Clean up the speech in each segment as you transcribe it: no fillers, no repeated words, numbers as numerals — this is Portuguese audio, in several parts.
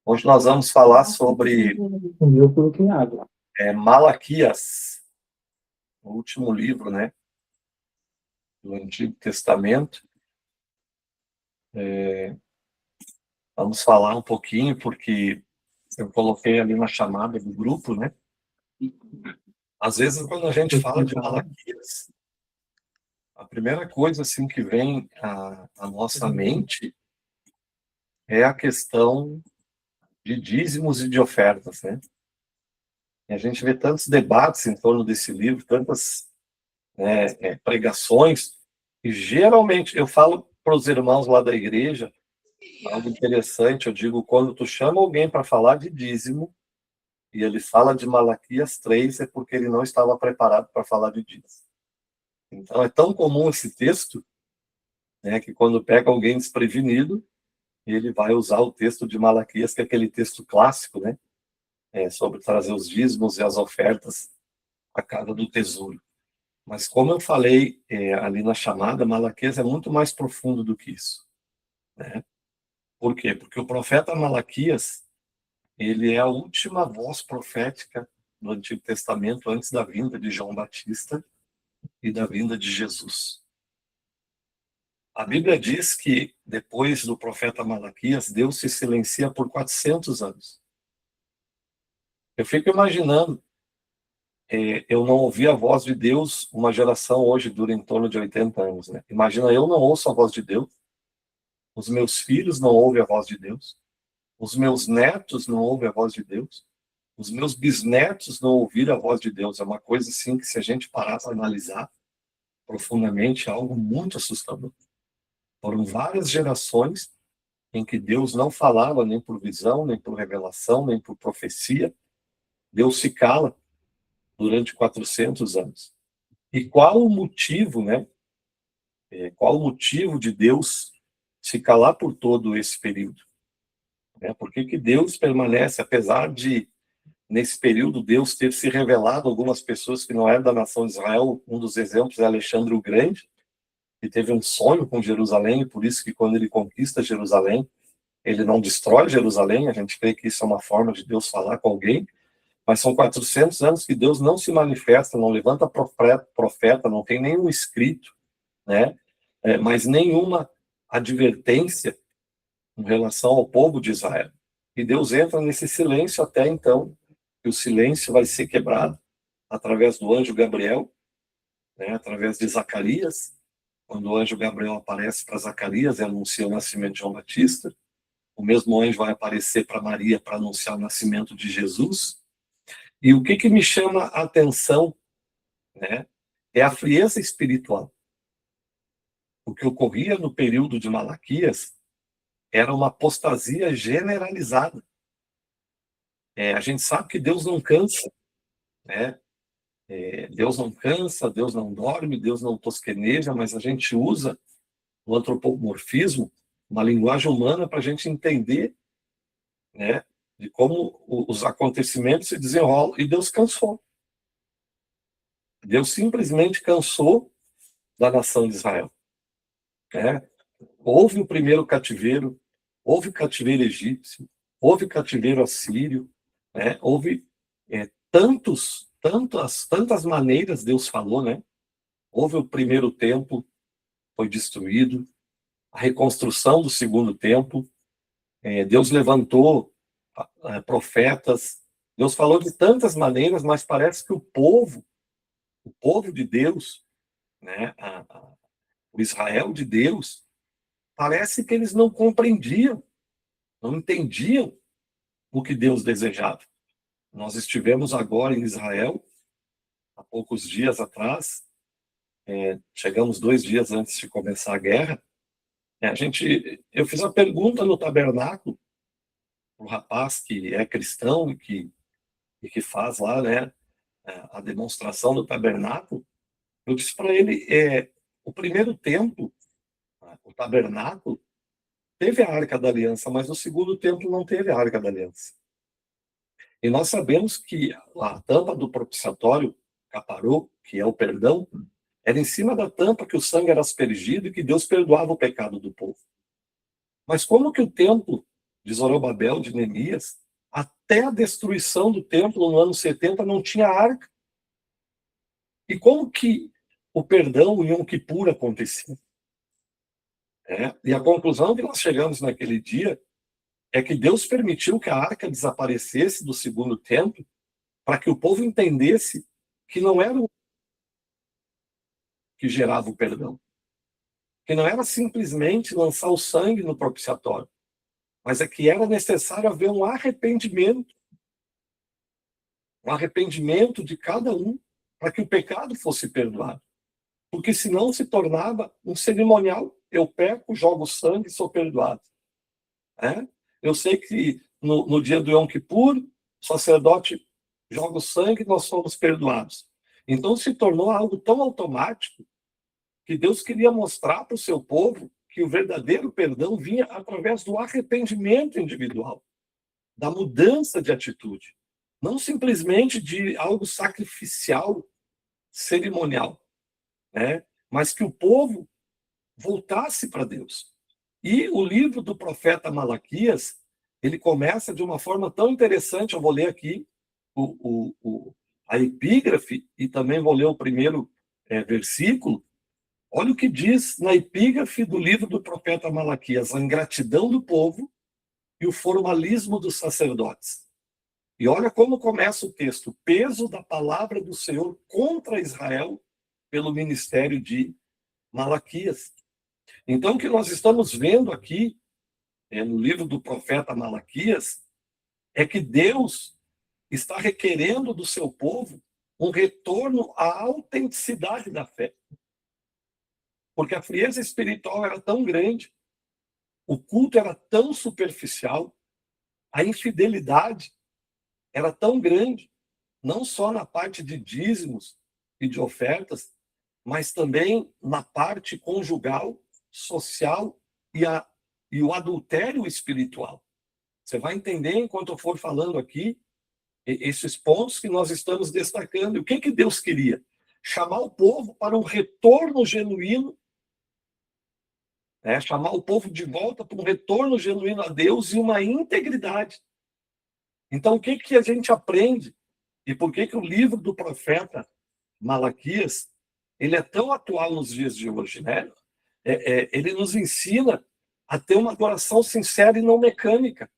Hoje nós vamos falar sobre O meu coloquei água. Malaquias, o último livro, né, do Antigo Testamento. Vamos falar um pouquinho, porque eu coloquei ali na chamada do grupo, né? Às vezes, quando a gente fala de Malaquias, a primeira coisa assim que vem à nossa mente é a questão de dízimos e de ofertas, né? E a gente vê tantos debates em torno desse livro, tantas pregações, e geralmente eu falo para os irmãos lá da igreja algo interessante. Eu digo, quando tu chama alguém para falar de dízimo e ele fala de Malaquias 3, é porque ele não estava preparado para falar de dízimo. Então é tão comum esse texto, né, que quando pega alguém desprevenido, ele vai usar o texto de Malaquias, que é aquele texto clássico, né, sobre trazer os dízimos e as ofertas à casa do tesouro. Mas como eu falei ali na chamada, Malaquias é muito mais profundo do que isso, né? Por quê? Porque o profeta Malaquias, ele é a última voz profética do Antigo Testamento antes da vinda de João Batista e da vinda de Jesus. A Bíblia diz que depois do profeta Malaquias, Deus se silencia por 400 anos. Eu fico imaginando, eu não ouvi a voz de Deus, uma geração hoje dura em torno de 80 anos, né? Imagina, eu não ouço a voz de Deus, os meus filhos não ouvem a voz de Deus, os meus netos não ouvem a voz de Deus, os meus bisnetos não ouviram a voz de Deus. É uma coisa assim que, se a gente parar para analisar profundamente, é algo muito assustador. Foram várias gerações em que Deus não falava nem por visão, nem por revelação, nem por profecia. Deus se cala durante 400 anos. E qual o motivo, né? Qual o motivo de Deus se calar por todo esse período? Por que que Deus permanece, apesar de, nesse período, Deus ter se revelado a algumas pessoas que não eram da nação de Israel? Um dos exemplos é Alexandre o Grande, que teve um sonho com Jerusalém, e por isso que quando ele conquista Jerusalém, ele não destrói Jerusalém. A gente crê que isso é uma forma de Deus falar com alguém, mas são 400 anos que Deus não se manifesta, não levanta profeta, não tem nenhum escrito, né? Mas nenhuma advertência em relação ao povo de Israel. E Deus entra nesse silêncio até então, que o silêncio vai ser quebrado através do anjo Gabriel, né? Através de Zacarias, quando o anjo Gabriel aparece para Zacarias e anuncia o nascimento de João Batista. O mesmo anjo vai aparecer para Maria para anunciar o nascimento de Jesus. E o que me chama a atenção, né, é a frieza espiritual. O que ocorria no período de Malaquias era uma apostasia generalizada. A gente sabe que Deus não cansa, né? Deus não cansa, Deus não dorme, Deus não tosqueneja, mas a gente usa o antropomorfismo, uma linguagem humana, para a gente entender, né, de como os acontecimentos se desenrolam. E Deus cansou. Deus simplesmente cansou da nação de Israel, né? Houve o primeiro cativeiro, houve o cativeiro egípcio, houve o cativeiro assírio, né? Houve tantas maneiras Deus falou, né? Houve o primeiro templo, foi destruído, a reconstrução do segundo templo, Deus levantou profetas, Deus falou de tantas maneiras, mas parece que o povo de Deus, né? O Israel de Deus, parece que eles não compreendiam, não entendiam o que Deus desejava. Nós estivemos agora em Israel, há poucos dias atrás, chegamos 2 dias antes de começar a guerra. Eu fiz uma pergunta no tabernáculo para um rapaz que é cristão e que faz lá, né, a demonstração do tabernáculo. Eu disse para ele, o primeiro templo, o tabernáculo, teve a Arca da Aliança, mas no segundo templo não teve a Arca da Aliança. E nós sabemos que a tampa do propiciatório, caparô, que é o perdão, era em cima da tampa que o sangue era aspergido e que Deus perdoava o pecado do povo. Mas como que o templo de Zorobabel, de Neemias, até a destruição do templo no ano 70 não tinha arca. E como que o perdão em Yom Kippur acontecia? E a conclusão que nós chegamos naquele dia é que Deus permitiu que a arca desaparecesse do segundo templo para que o povo entendesse que não era o que gerava o perdão, que não era simplesmente lançar o sangue no propiciatório, mas é que era necessário haver um arrependimento de cada um para que o pecado fosse perdoado. Porque senão se tornava um cerimonial. Eu peco, jogo sangue e sou perdoado. Eu sei que no dia do Yom Kippur, o sacerdote joga o sangue e nós somos perdoados. Então se tornou algo tão automático que Deus queria mostrar para o seu povo que o verdadeiro perdão vinha através do arrependimento individual, da mudança de atitude, não simplesmente de algo sacrificial, cerimonial, mas que o povo voltasse para Deus. E o livro do profeta Malaquias, ele começa de uma forma tão interessante. Eu vou ler aqui a epígrafe e também vou ler o primeiro versículo. Olha o que diz na epígrafe do livro do profeta Malaquias: a ingratidão do povo e o formalismo dos sacerdotes. E olha como começa o texto: o peso da palavra do Senhor contra Israel pelo ministério de Malaquias. Então, o que nós estamos vendo aqui, no livro do profeta Malaquias, é que Deus está requerendo do seu povo um retorno à autenticidade da fé. Porque a frieza espiritual era tão grande, o culto era tão superficial, a infidelidade era tão grande, não só na parte de dízimos e de ofertas, mas também na parte conjugal, social e o adultério espiritual. Você vai entender, enquanto eu for falando aqui, esses pontos que nós estamos destacando. E o que Deus queria? Chamar o povo para um retorno genuíno, chamar o povo de volta para um retorno genuíno a Deus e uma integridade. Então, o que a gente aprende? E por que o livro do profeta Malaquias ele é tão atual nos dias de hoje, ele nos ensina a ter uma adoração sincera e não mecânica.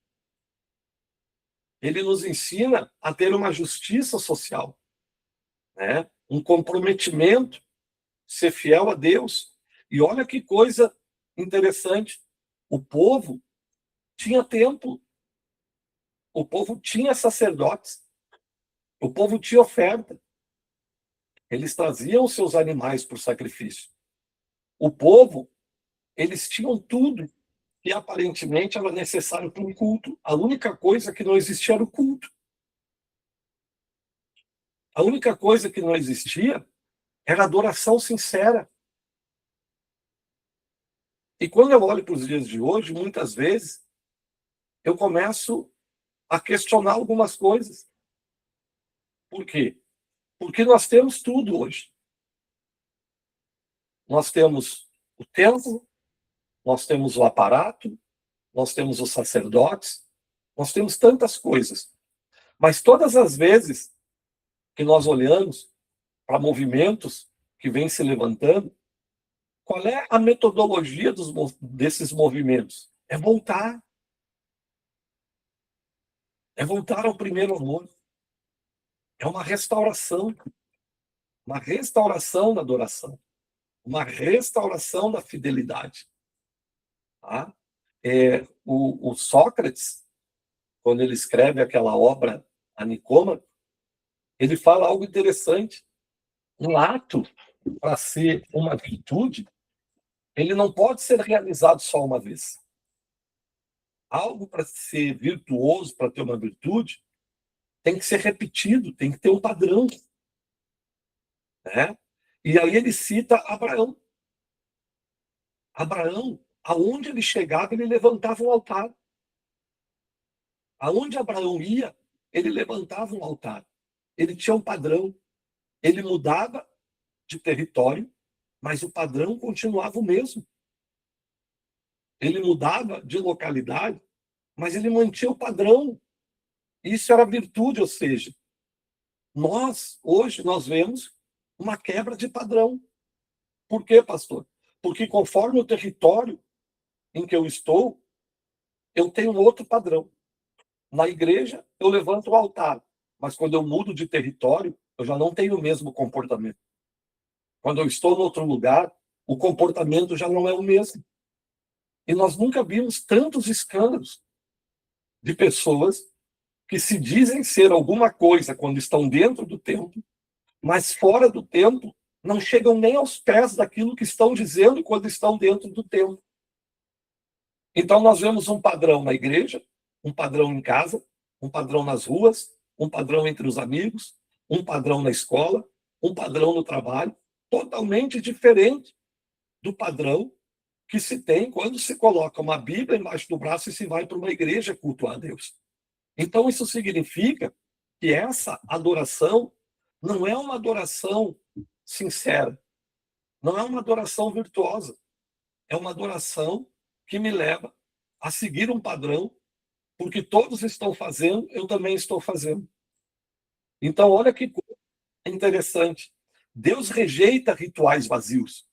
Ele nos ensina a ter uma justiça social, um comprometimento, ser fiel a Deus. E olha que coisa interessante, o povo tinha templo, o povo tinha sacerdotes, o povo tinha oferta, eles traziam os seus animais para o sacrifício. O povo, eles tinham tudo que aparentemente era necessário para um culto. A única coisa que não existia era o culto. A única coisa que não existia era a adoração sincera. E quando eu olho para os dias de hoje, muitas vezes, eu começo a questionar algumas coisas. Por quê? Porque nós temos tudo hoje. Nós temos o templo, nós temos o aparato, nós temos os sacerdotes, nós temos tantas coisas. Mas todas as vezes que nós olhamos para movimentos que vêm se levantando, qual é a metodologia desses movimentos? É voltar. É voltar ao primeiro amor. É uma restauração da adoração, uma restauração da fidelidade. Tá? O Sócrates, quando ele escreve aquela obra, a Nicômaco, ele fala algo interessante. Um ato, para ser uma virtude, ele não pode ser realizado só uma vez. Algo para ser virtuoso, para ter uma virtude, tem que ser repetido, tem que ter um padrão. E aí ele cita Abraão. Abraão, aonde ele chegava, ele levantava um altar. Aonde Abraão ia, ele levantava um altar. Ele tinha um padrão. Ele mudava de território, mas o padrão continuava o mesmo. Ele mudava de localidade, mas ele mantinha o padrão. Isso era virtude, ou seja, hoje, nós vemos uma quebra de padrão. Por quê, pastor? Porque conforme o território em que eu estou, eu tenho um outro padrão. Na igreja, eu levanto o altar, mas quando eu mudo de território, eu já não tenho o mesmo comportamento. Quando eu estou em outro lugar, o comportamento já não é o mesmo. E nós nunca vimos tantos escândalos de pessoas que se dizem ser alguma coisa quando estão dentro do templo, mas fora do templo não chegam nem aos pés daquilo que estão dizendo quando estão dentro do templo. Então nós vemos um padrão na igreja, um padrão em casa, um padrão nas ruas, um padrão entre os amigos, um padrão na escola, um padrão no trabalho, totalmente diferente do padrão que se tem quando se coloca uma Bíblia embaixo do braço e se vai para uma igreja cultuar a Deus. Então isso significa que essa adoração não é uma adoração sincera, não é uma adoração virtuosa, é uma adoração que me leva a seguir um padrão, porque todos estão fazendo, eu também estou fazendo. Então, olha que coisa interessante. Deus rejeita rituais vazios.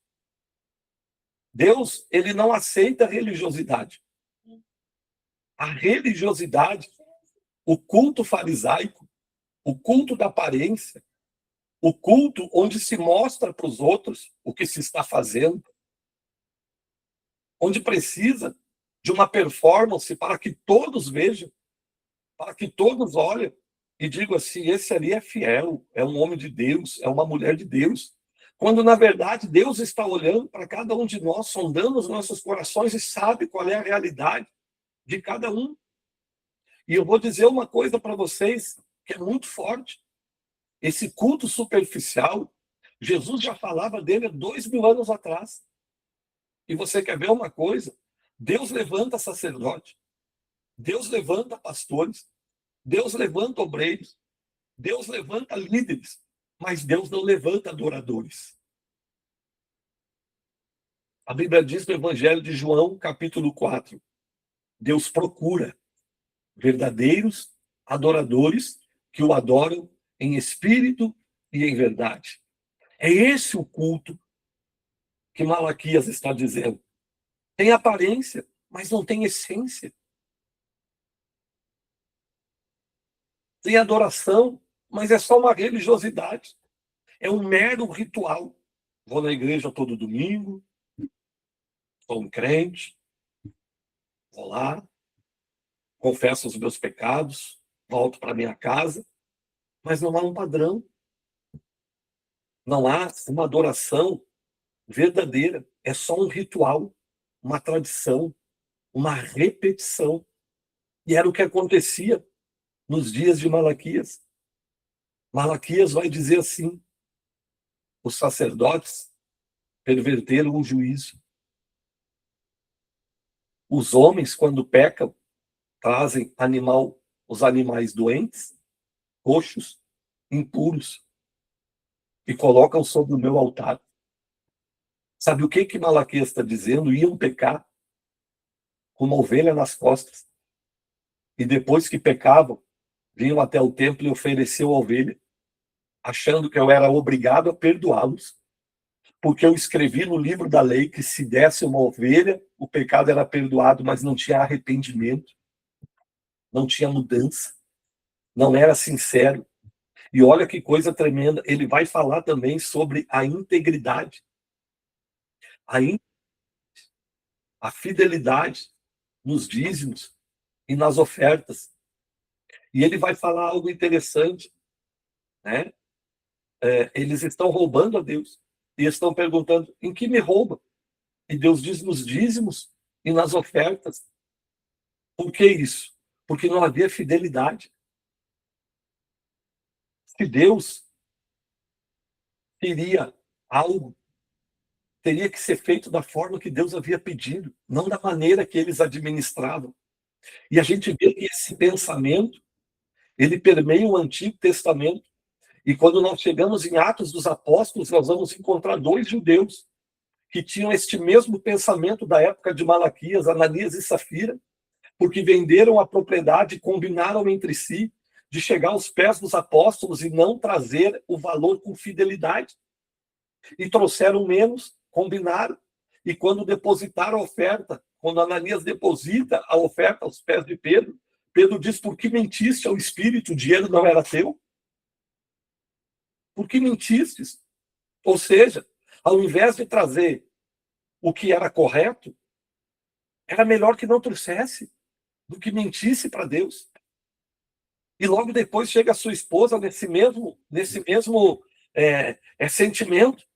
Deus, ele não aceita religiosidade. A religiosidade, o culto farisaico, o culto da aparência, o culto onde se mostra para os outros o que se está fazendo, onde precisa de uma performance para que todos vejam, para que todos olhem e digam assim, esse ali é fiel, é um homem de Deus, é uma mulher de Deus. Quando, na verdade, Deus está olhando para cada um de nós, sondando os nossos corações e sabe qual é a realidade de cada um. E eu vou dizer uma coisa para vocês que é muito forte. Esse culto superficial, Jesus já falava dele há 2000 anos atrás. E você quer ver uma coisa? Deus levanta sacerdote, Deus levanta pastores, Deus levanta obreiros, Deus levanta líderes, mas Deus não levanta adoradores. A Bíblia diz no Evangelho de João, capítulo 4, Deus procura verdadeiros adoradores que o adoram em espírito e em verdade. É esse o culto que Malaquias está dizendo. Tem aparência, mas não tem essência. Tem adoração, mas é só uma religiosidade. É um mero ritual. Vou na igreja todo domingo, sou um crente, vou lá, confesso os meus pecados, volto para minha casa, mas não há um padrão. Não há uma adoração verdadeira. É só um ritual, uma tradição, uma repetição. E era o que acontecia nos dias de Malaquias. Malaquias vai dizer assim, os sacerdotes perverteram o juízo. Os homens, quando pecam, trazem os animais doentes, coxos, impuros, e colocam sobre o meu altar. Sabe o que Malaquias está dizendo? Iam pecar com uma ovelha nas costas. E depois que pecavam, vinham até o templo e ofereciam a ovelha, achando que eu era obrigado a perdoá-los, porque eu escrevi no livro da lei que se desse uma ovelha, o pecado era perdoado, mas não tinha arrependimento, não tinha mudança, não era sincero. E olha que coisa tremenda, ele vai falar também sobre a integridade, a fidelidade nos dízimos e nas ofertas. E ele vai falar algo interessante, né? Eles estão roubando a Deus e estão perguntando, em que me rouba? E Deus diz, nos dízimos e nas ofertas. Por que isso? Porque não havia fidelidade. Se Deus queria algo, teria que ser feito da forma que Deus havia pedido, não da maneira que eles administravam. E a gente vê que esse pensamento, ele permeia o Antigo Testamento. E quando nós chegamos em Atos dos Apóstolos, nós vamos encontrar 2 judeus que tinham este mesmo pensamento da época de Malaquias, Ananias e Safira, porque venderam a propriedade e combinaram entre si de chegar aos pés dos apóstolos e não trazer o valor com fidelidade. E trouxeram menos, combinaram, e quando depositaram a oferta, quando Ananias deposita a oferta aos pés de Pedro, Pedro diz: por que mentiste ao Espírito? O dinheiro não era teu? Por que mentistes? Ou seja, ao invés de trazer o que era correto, era melhor que não trouxesse do que mentisse para Deus. E logo depois chega a sua esposa nesse mesmo sentimento.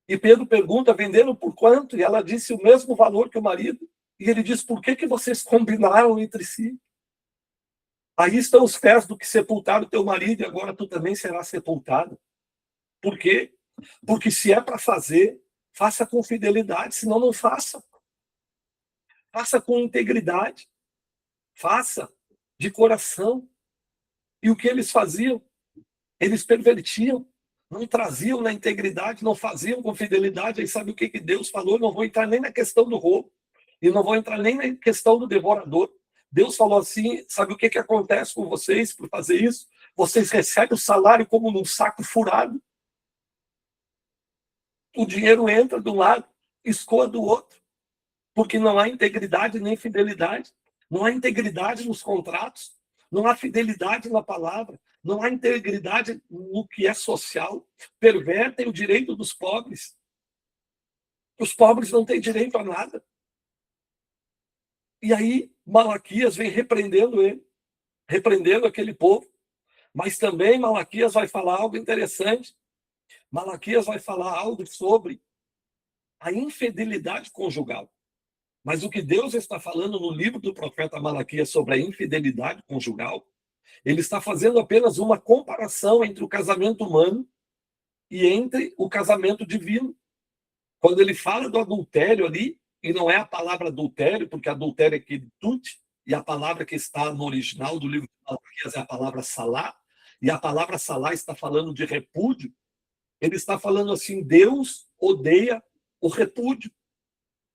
E Pedro pergunta: venderam por quanto? E ela disse o mesmo valor que o marido. E ele diz: por que vocês combinaram entre si? Aí estão os pés do que sepultaram teu marido, e agora tu também serás sepultado. Por quê? Porque se é para fazer, faça com fidelidade, senão não faça. Faça com integridade. Faça de coração. E o que eles faziam? Eles pervertiam, não traziam na integridade, não faziam com fidelidade. Aí sabe o que Deus falou? Não vou entrar nem na questão do roubo, e não vou entrar nem na questão do devorador. Deus falou assim: sabe o que acontece com vocês por fazer isso? Vocês recebem o salário como num saco furado. O dinheiro entra de um lado, escoa do outro, porque não há integridade nem fidelidade. Não há integridade nos contratos, não há fidelidade na palavra, não há integridade no que é social. Pervertem o direito dos pobres. Os pobres não têm direito a nada. E aí Malaquias vem repreendendo ele, repreendendo aquele povo. Mas também Malaquias vai falar algo interessante. Malaquias vai falar algo sobre a infidelidade conjugal. Mas o que Deus está falando no livro do profeta Malaquias sobre a infidelidade conjugal, ele está fazendo apenas uma comparação entre o casamento humano e entre o casamento divino. Quando ele fala do adultério ali, e não é a palavra adultério, porque adultério é quilitude, e a palavra que está no original do livro de Malaquias é a palavra salá, e a palavra salá está falando de repúdio. Ele está falando assim: Deus odeia o repúdio.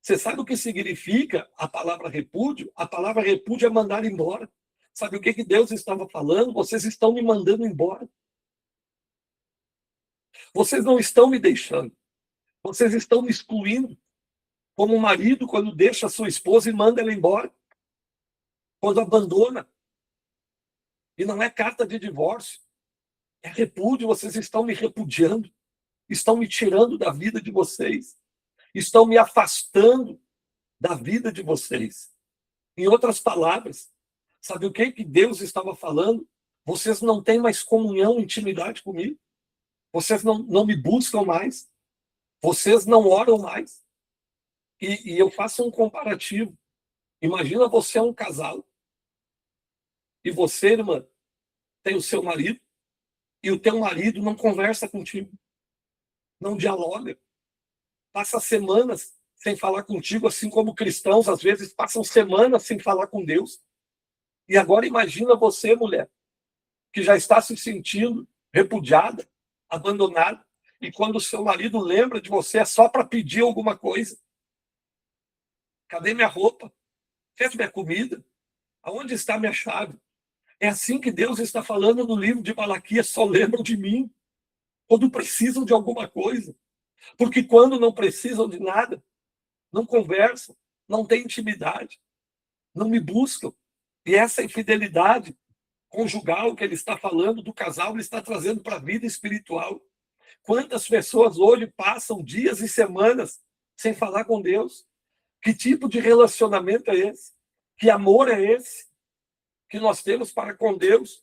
Você sabe o que significa a palavra repúdio? A palavra repúdio é mandar embora. Sabe o que Deus estava falando? Vocês estão me mandando embora. Vocês não estão me deixando. Vocês estão me excluindo. Como um marido quando deixa a sua esposa e manda ela embora. Quando abandona. E não é carta de divórcio. É repúdio. Vocês estão me repudiando. Estão me tirando da vida de vocês. Estão me afastando da vida de vocês. Em outras palavras, sabe o que Deus estava falando? Vocês não têm mais comunhão, intimidade comigo. Vocês não me buscam mais. Vocês não oram mais. E eu faço um comparativo. Imagina você é um casal. E você, irmã, tem o seu marido. E o teu marido não conversa contigo. Não dialoga. Passa semanas sem falar contigo, assim como cristãos, às vezes, passam semanas sem falar com Deus. E agora imagina você, mulher, que já está se sentindo repudiada, abandonada, e quando o seu marido lembra de você, é só para pedir alguma coisa. Cadê minha roupa? Fez minha comida? Aonde está minha chave? É assim que Deus está falando no livro de Malaquias: só lembram de mim quando precisam de alguma coisa. Porque quando não precisam de nada, não conversam, não têm intimidade, não me buscam. E essa infidelidade conjugal que ele está falando do casal, ele está trazendo para a vida espiritual. Quantas pessoas hoje passam dias e semanas sem falar com Deus? Que tipo de relacionamento é esse? Que amor é esse que nós temos para com Deus?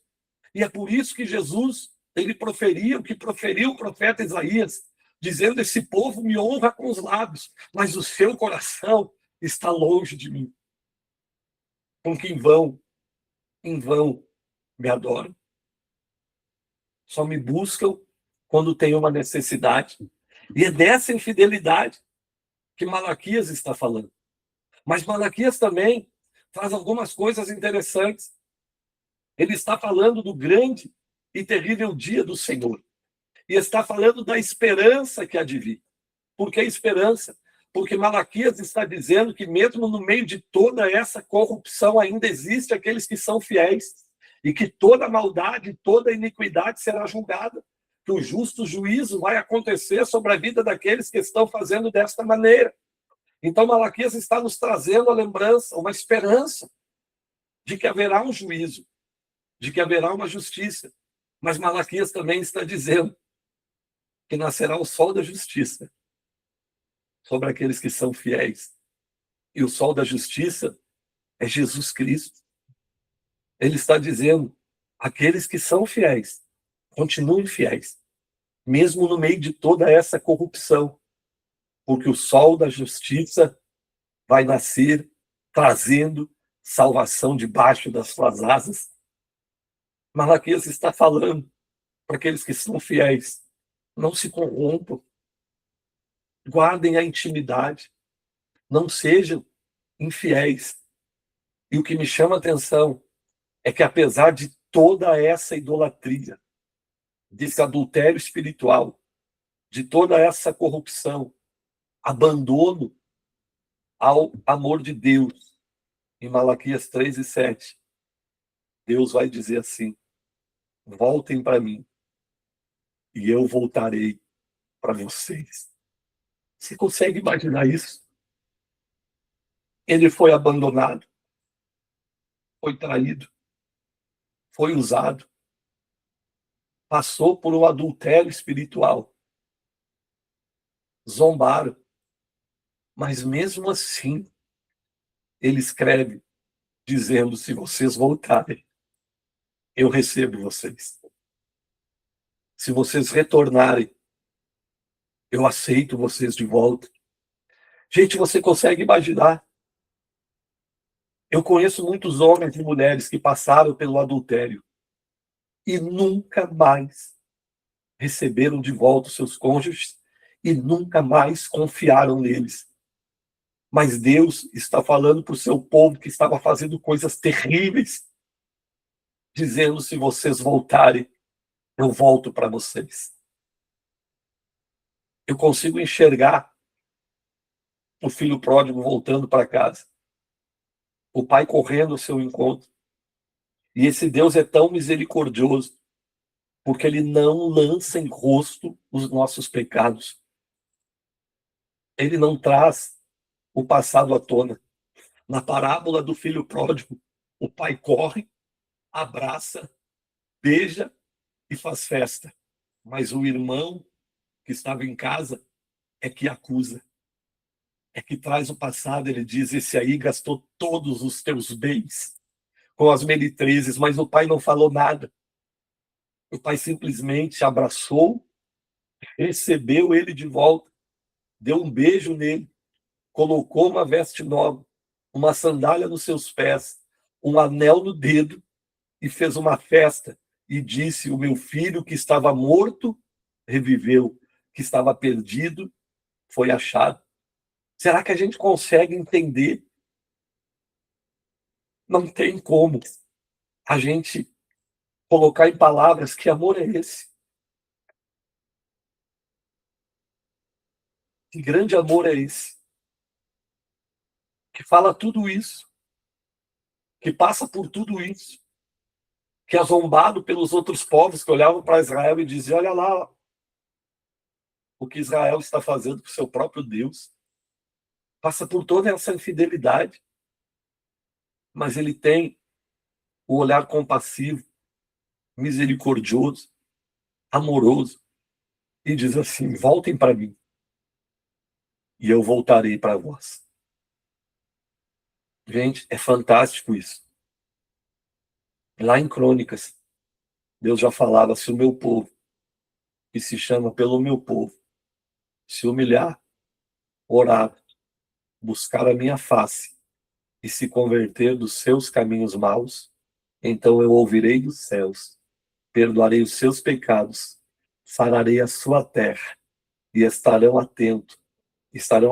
E é por isso que Jesus, ele proferia o que proferiu o profeta Isaías, dizendo: esse povo me honra com os lábios, mas o seu coração está longe de mim. Com que em vão me adoram. Só me buscam quando tem uma necessidade. E é dessa infidelidade que Malaquias está falando. Mas Malaquias também traz algumas coisas interessantes. Ele está falando do grande e terrível dia do Senhor. E está falando da esperança que há de vir. Por que esperança? Porque Malaquias está dizendo que mesmo no meio de toda essa corrupção ainda existe aqueles que são fiéis e que toda maldade, toda iniquidade será julgada, que o justo juízo vai acontecer sobre a vida daqueles que estão fazendo desta maneira. Então Malaquias está nos trazendo a lembrança, uma esperança de que haverá um juízo, de que haverá uma justiça. Mas Malaquias também está dizendo que nascerá o sol da justiça sobre aqueles que são fiéis. E o sol da justiça é Jesus Cristo. Ele está dizendo, aqueles que são fiéis, continuem fiéis, mesmo no meio de toda essa corrupção, porque o sol da justiça vai nascer trazendo salvação debaixo das suas asas. Malaquias está falando para aqueles que são fiéis, não se corrompam, guardem a intimidade, não sejam infiéis. E o que me chama a atenção é que, apesar de toda essa idolatria, desse adultério espiritual, de toda essa corrupção, abandono ao amor de Deus, em Malaquias 3:7, Deus vai dizer assim: voltem para mim e eu voltarei para vocês. Você consegue imaginar isso? Ele foi abandonado, foi traído, foi usado, passou por um adultério espiritual, zombaram, mas mesmo assim, ele escreve dizendo: se vocês voltarem, eu recebo vocês. Se vocês retornarem, eu aceito vocês de volta. Gente, você consegue imaginar? Eu conheço muitos homens e mulheres que passaram pelo adultério e nunca mais receberam de volta os seus cônjuges e nunca mais confiaram neles. Mas Deus está falando para o seu povo que estava fazendo coisas terríveis, dizendo: se vocês voltarem, eu volto para vocês. Eu consigo enxergar o filho pródigo voltando para casa, o pai correndo ao seu encontro. E esse Deus é tão misericordioso, porque ele não lança em rosto os nossos pecados. Ele não traz o passado à tona. Na parábola do filho pródigo, o pai corre, abraça, beija e faz festa. Mas o irmão que estava em casa é que acusa, é que traz o passado. Ele diz: esse aí gastou todos os teus bens com as meretrizes, mas o pai não falou nada. O pai simplesmente abraçou, recebeu ele de volta, deu um beijo nele, colocou uma veste nova, uma sandália nos seus pés, um anel no dedo e fez uma festa e disse: o meu filho que estava morto reviveu, que estava perdido foi achado. Será que a gente consegue entender? Não tem como a gente colocar em palavras que amor é esse. Que grande amor é esse? Que fala tudo isso, que passa por tudo isso, que é zombado pelos outros povos que olhavam para Israel e diziam: olha lá o que Israel está fazendo com o seu próprio Deus. Passa por toda essa infidelidade, mas ele tem o olhar compassivo, misericordioso, amoroso, e diz assim: voltem para mim e eu voltarei para vós. Gente, é fantástico isso. Lá em Crônicas, Deus já falava: se o meu povo, que se chama pelo meu povo, se humilhar, orar, buscar a minha face e se converter dos seus caminhos maus, então eu ouvirei dos céus, perdoarei os seus pecados, sararei a sua terra e estarão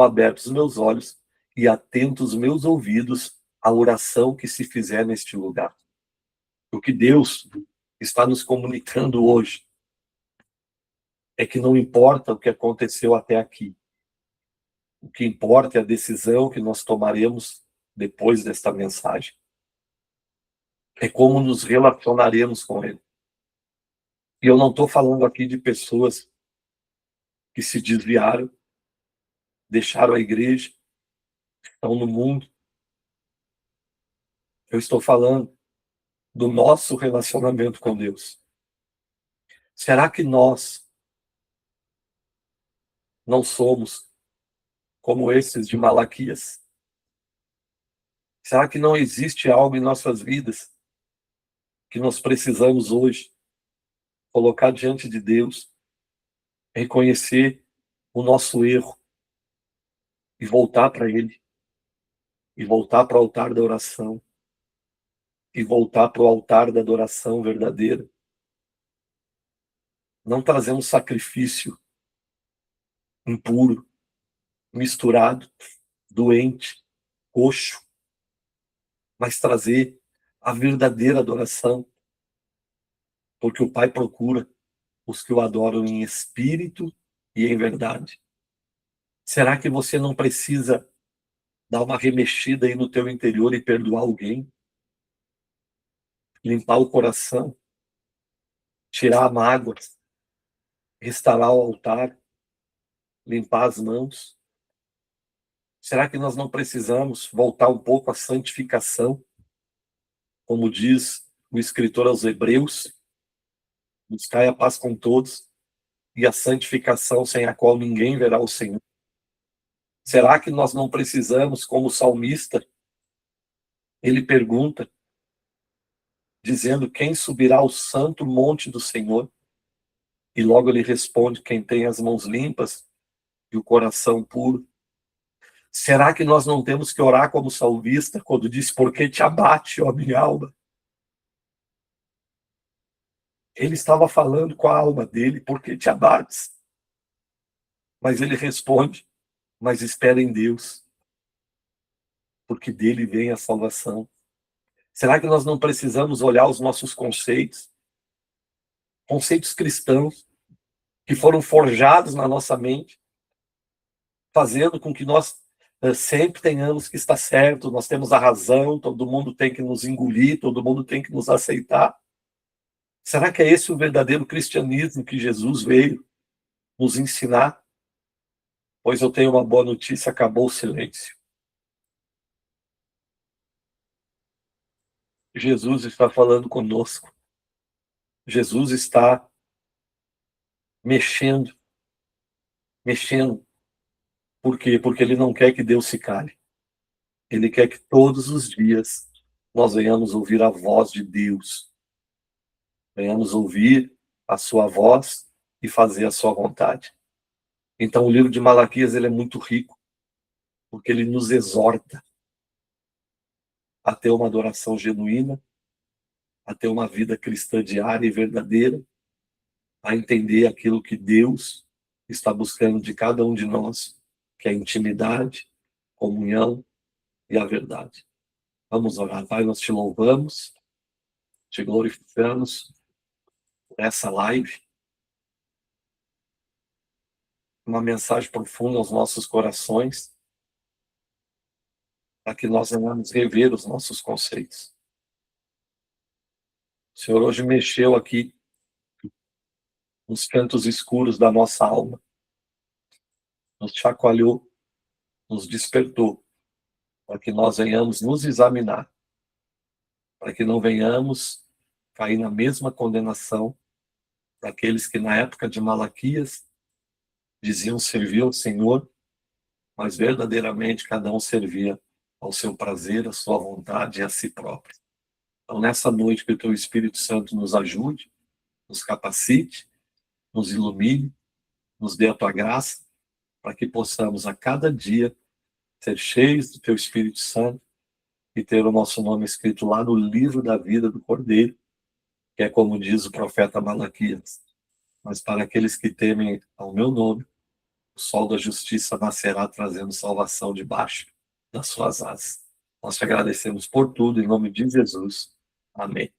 abertos os meus olhos e atentos os meus ouvidos à oração que se fizer neste lugar. O que Deus está nos comunicando hoje é que não importa o que aconteceu até aqui, O que importa é a decisão que nós tomaremos depois desta mensagem. É como nos relacionaremos com Ele. E eu não estou falando aqui de pessoas que se desviaram, deixaram a igreja, estão no mundo. Eu estou falando do nosso relacionamento com Deus. Será que nós não somos como esses de Malaquias? Será que não existe algo em nossas vidas que nós precisamos hoje colocar diante de Deus, reconhecer o nosso erro e voltar para Ele, e voltar para o altar da oração, e voltar para o altar da adoração verdadeira? Não trazer um sacrifício impuro, misturado, doente, coxo, mas trazer a verdadeira adoração, porque o Pai procura os que o adoram em espírito e em verdade. Será que você não precisa dar uma remexida aí no teu interior e perdoar alguém? Limpar o coração, tirar a mágoa, restaurar o altar, limpar as mãos? Será que nós não precisamos voltar um pouco à santificação? Como diz o escritor aos Hebreus, buscai a paz com todos e a santificação sem a qual ninguém verá o Senhor. Será que nós não precisamos, como o salmista, ele pergunta, dizendo: quem subirá ao santo monte do Senhor? E logo ele responde: quem tem as mãos limpas e o coração puro. Será que nós não temos que orar como o salmista, quando diz: porque te abate, ó minha alma? Ele estava falando com a alma dele: porque te abates? Mas ele responde: mas espera em Deus, porque dele vem a salvação. Será que nós não precisamos olhar os nossos conceitos cristãos, que foram forjados na nossa mente, fazendo com que nós sempre tenhamos que estar certo, nós temos a razão, todo mundo tem que nos engolir, todo mundo tem que nos aceitar? Será que é esse o verdadeiro cristianismo que Jesus veio nos ensinar? Pois eu tenho uma boa notícia: acabou o silêncio. Jesus está falando conosco. Jesus está mexendo. Por quê? Porque ele não quer que Deus se cale. Ele quer que todos os dias nós venhamos ouvir a voz de Deus. Venhamos ouvir a sua voz e fazer a sua vontade. Então o livro de Malaquias, ele é muito rico, porque ele nos exorta a ter uma adoração genuína, a ter uma vida cristã diária e verdadeira, a entender aquilo que Deus está buscando de cada um de nós, que é a intimidade, comunhão e a verdade. Vamos orar. Pai, nós te louvamos, te glorificamos por essa live, uma mensagem profunda aos nossos corações, para que nós venhamos rever os nossos conceitos. O Senhor hoje mexeu aqui nos cantos escuros da nossa alma, nos chacoalhou, nos despertou, para que nós venhamos nos examinar, para que não venhamos cair na mesma condenação daqueles que na época de Malaquias diziam servir ao Senhor, mas verdadeiramente cada um servia ao seu prazer, à sua vontade e a si próprio. Então, nessa noite, que o teu Espírito Santo nos ajude, nos capacite, nos ilumine, nos dê a tua graça, para que possamos a cada dia ser cheios do teu Espírito Santo e ter o nosso nome escrito lá no livro da vida do Cordeiro, que é como diz o profeta Malaquias: mas para aqueles que temem ao meu nome, o sol da justiça nascerá, trazendo salvação debaixo das suas asas. Nós te agradecemos por tudo, em nome de Jesus. Amém.